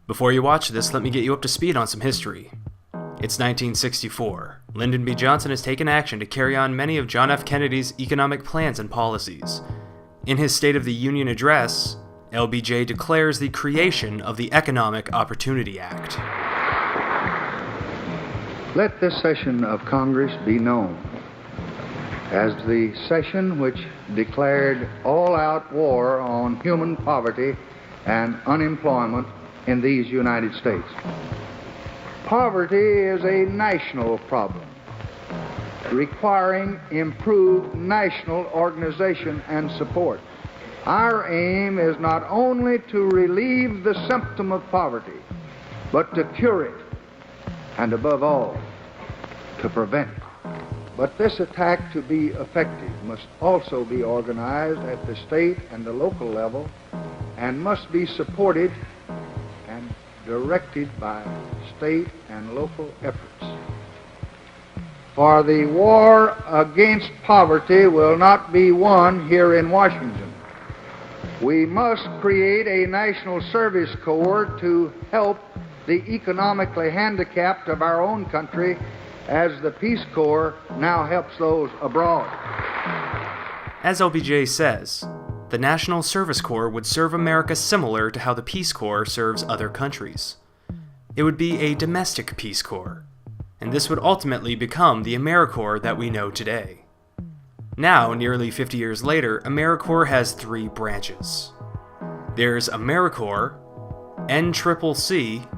Before you watch this, let me get you up to speed on some history. It's 1964. Lyndon B. Johnson has taken action to carry on many of John F. Kennedy's economic plans and policies. In his State of the Union address, LBJ declares the creation of the Economic Opportunity Act. Let this session of Congress be known as the session which declared all-out war on human poverty and unemployment in these United States. Poverty is a national problem requiring improved national organization and support. Our aim is not only to relieve the symptom of poverty, but to cure it, and above all, to prevent it. But this attack, to be effective, must also be organized at the state and the local level, and must be supported and directed by state and local efforts. For the war against poverty will not be won here in Washington. We must create a National Service Corps to help the economically handicapped of our own country, as the Peace Corps now helps those abroad. As LBJ says, the National Service Corps would serve America similar to how the Peace Corps serves other countries. It would be a domestic Peace Corps, and this would ultimately become the AmeriCorps that we know today. Now, nearly 50 years later, AmeriCorps has three branches. There's AmeriCorps, NCCC,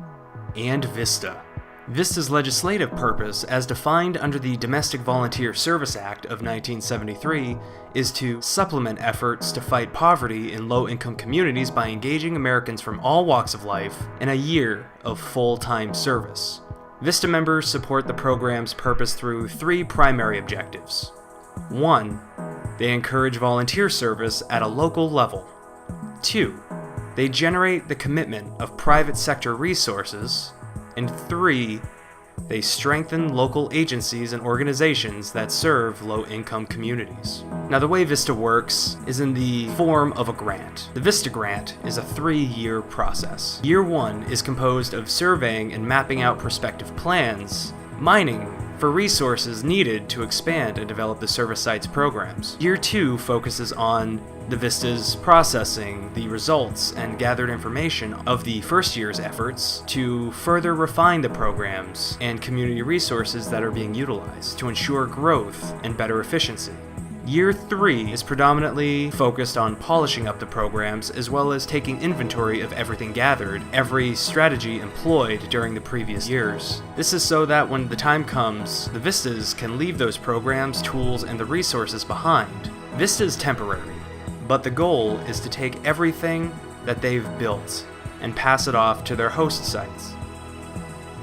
and VISTA. VISTA's legislative purpose, as defined under the Domestic Volunteer Service Act of 1973, is to supplement efforts to fight poverty in low-income communities by engaging Americans from all walks of life in a year of full-time service. VISTA members support the program's purpose through three primary objectives. 1. They encourage volunteer service at a local level. 2. They generate the commitment of private sector resources. And 3, they strengthen local agencies and organizations that serve low-income communities. Now, the way VISTA works is in the form of a grant. The VISTA grant is a 3-year process. Year 1 is composed of surveying and mapping out prospective plans, mining for resources needed to expand and develop the service site's programs. Year 2 focuses on the VISTA's processing the results and gathered information of the first year's efforts to further refine the programs and community resources that are being utilized to ensure growth and better efficiency. Year 3 is predominantly focused on polishing up the programs as well as taking inventory of everything gathered, every strategy employed during the previous years. This is so that when the time comes, the VISTAs can leave those programs, tools, and the resources behind. VISTA is temporary, but the goal is to take everything that they've built and pass it off to their host sites.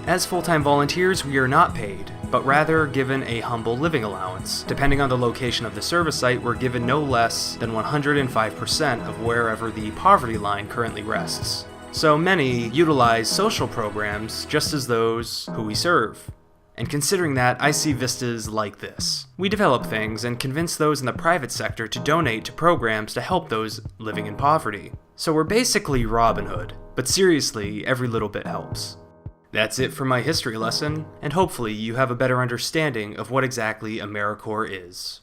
As full-time volunteers, we are not paid, but rather given a humble living allowance. Depending on the location of the service site, we're given no less than 105% of wherever the poverty line currently rests. So many utilize social programs just as those who we serve. And considering that, I see VISTAs like this. We develop things and convince those in the private sector to donate to programs to help those living in poverty. So we're basically Robin Hood, but seriously, every little bit helps. That's it for my history lesson, and hopefully you have a better understanding of what exactly AmeriCorps is.